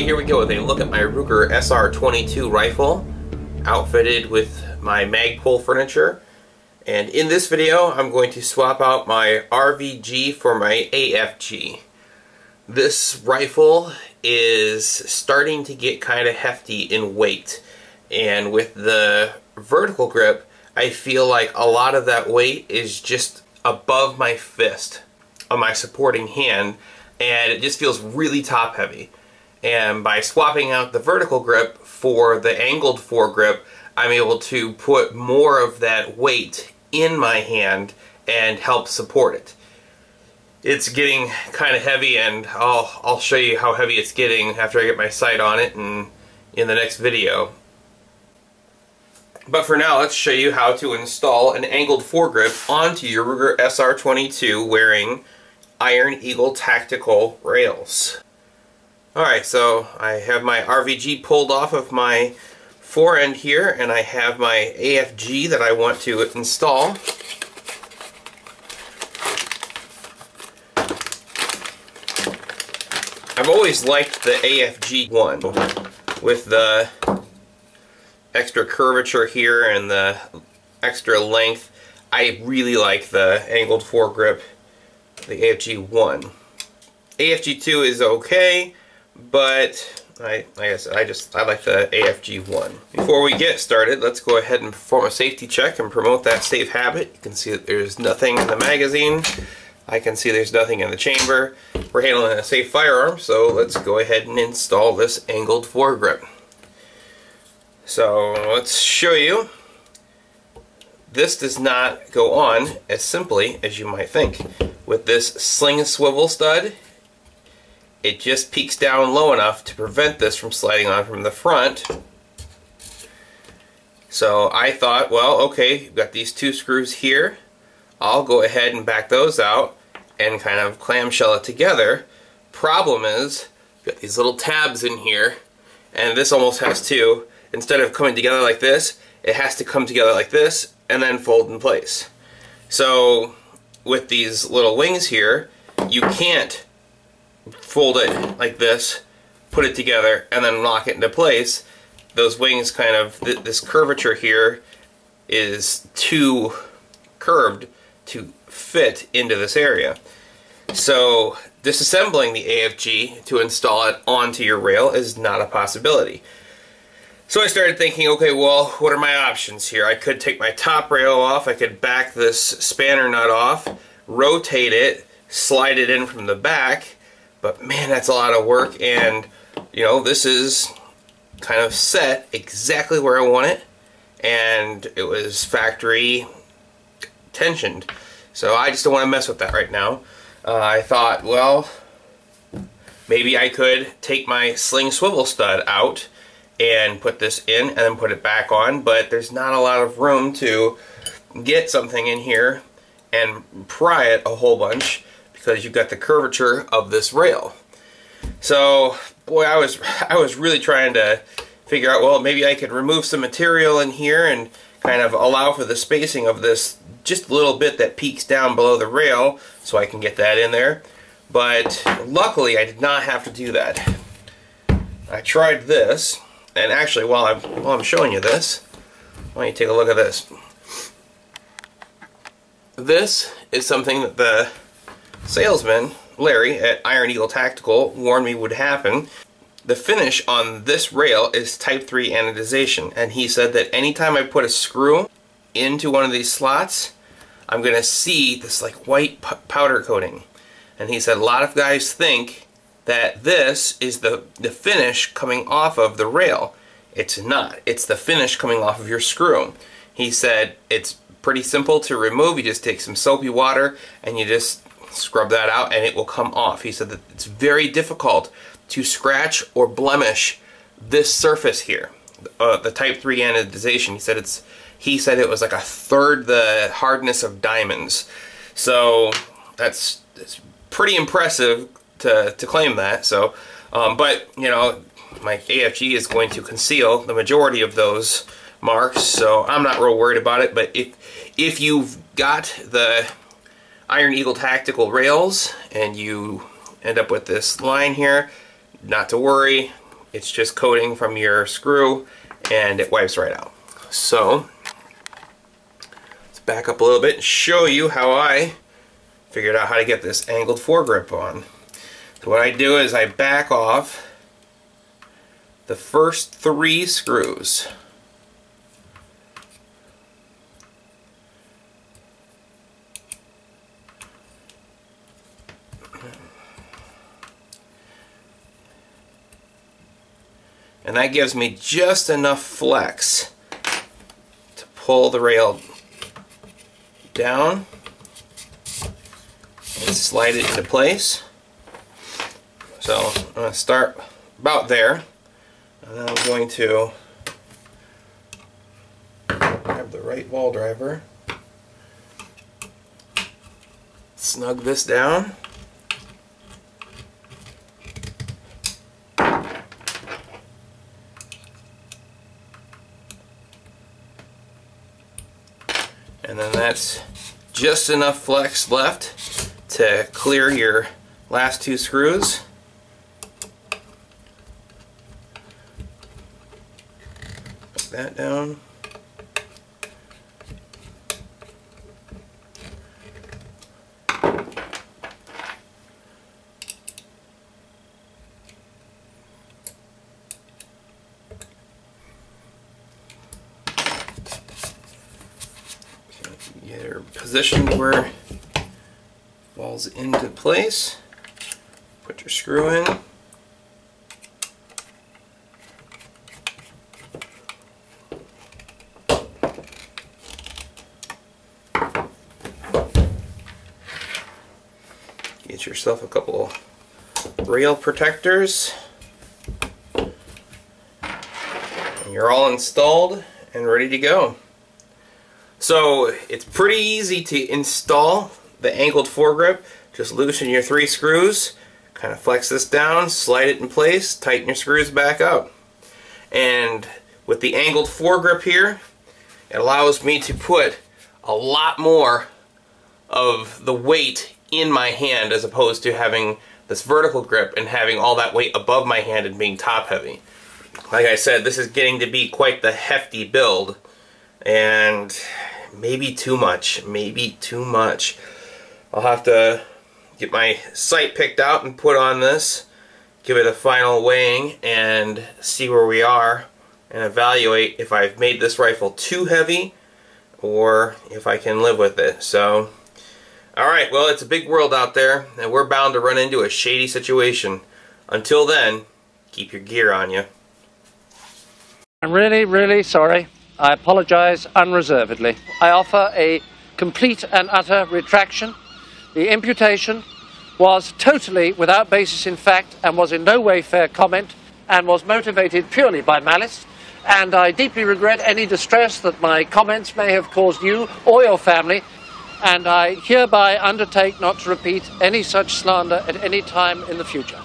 here we go with a look at my Ruger SR22 rifle, outfitted with my Magpul furniture. And in this video, I'm going to swap out my RVG for my AFG. This rifle is starting to get kind of hefty in weight, and with the vertical grip, I feel like a lot of that weight is just above my fist on my supporting hand, and it just feels really top heavy. And by swapping out the vertical grip for the angled foregrip, I'm able to put more of that weight in my hand and help support it. It's getting kind of heavy, and I'll show you how heavy it's getting after I get my sight on it and in the next video. But for now, let's show you how to install an angled foregrip onto your Ruger SR22 wearing Iron Eagle tactical rails. Alright, so I have my RVG pulled off of my forend here, and I have my AFG that I want to install. I've always liked the AFG one with the extra curvature here and the extra length. I really like the angled foregrip, the AFG 1. AFG 2 is okay, but like I said, I like the AFG 1. Before we get started, let's go ahead and perform a safety check and promote that safe habit. You can see that there's nothing in the magazine. I can see there's nothing in the chamber. We're handling a safe firearm, so let's go ahead and install this angled foregrip. So let's show you. This does not go on as simply as you might think. With this sling swivel stud, it just peaks down low enough to prevent this from sliding on from the front. So I thought, well, okay, you've got these two screws here. I'll go ahead and back those out and kind of clamshell it together. Problem is, you've got these little tabs in here, and this almost has two. Instead of coming together like this, it has to come together like this and then fold in place. So with these little wings here, you can't fold it like this, put it together, and then lock it into place. Those wings kind of, this curvature here is too curved to fit into this area. So disassembling the AFG to install it onto your rail is not a possibility. So I started thinking, okay, well, what are my options here? I could take my top rail off, I could back this spanner nut off, rotate it, slide it in from the back, but man, that's a lot of work, and you know, this is kind of set exactly where I want it, and it was factory tensioned. So I just don't want to mess with that right now. I thought, well, maybe I could take my sling swivel stud out and put this in and then put it back on, but there's not a lot of room to get something in here and pry it a whole bunch because you've got the curvature of this rail. So boy, I was really trying to figure out, well, maybe I could remove some material in here and kind of allow for the spacing of this just a little bit that peaks down below the rail so I can get that in there. But luckily I did not have to do that. I tried this. And actually, while I'm showing you this, why don't you take a look at this. This is something that the salesman, Larry, at Iron Eagle Tactical warned me would happen. The finish on this rail is Type 3 anodization, and he said that anytime I put a screw into one of these slots, I'm going to see this like white powder coating. And he said a lot of guys think that this is the finish coming off of the rail. It's not. It's the finish coming off of your screw. He said it's pretty simple to remove. You just take some soapy water and you just scrub that out and it will come off. He said that it's very difficult to scratch or blemish this surface here, the Type 3 anodization. He said it was like 1/3 the hardness of diamonds. So it's pretty impressive to claim that. So, but you know, my AFG is going to conceal the majority of those marks, so I'm not real worried about it. But if you've got the Iron Eagle tactical rails and you end up with this line here, not to worry. it's just coating from your screw and it wipes right out. So let's back up a little bit and show you how I figured out how to get this angled foregrip on. So what I do is I back off the first 3 screws. And that gives me just enough flex to pull the rail down and slide it into place. So I'm going to start about there, and then I'm going to grab the right ball driver, snug this down, and then that's just enough flex left to clear your last 2 screws. Put that down. Get her positioned where it falls into place. Put your screw in. Get yourself a couple rail protectors. And you're all installed and ready to go. So it's pretty easy to install the angled foregrip. Just loosen your 3 screws, kind of flex this down, slide it in place, tighten your screws back up. And with the angled foregrip here, it allows me to put a lot more of the weight in my hand as opposed to having this vertical grip and having all that weight above my hand and being top heavy. Like I said, this is getting to be quite the hefty build, and maybe too much, I'll have to get my sight picked out and put on this, give it a final weighing, and see where we are, and evaluate if I've made this rifle too heavy or if I can live with it. So, alright, well, it's a big world out there, and we're bound to run into a shady situation. Until then, keep your gear on you. I'm really, really sorry. I apologize unreservedly. I offer a complete and utter retraction. The imputation was totally without basis in fact and was in no way fair comment and was motivated purely by malice. And I deeply regret any distress that my comments may have caused you or your family. And I hereby undertake not to repeat any such slander at any time in the future.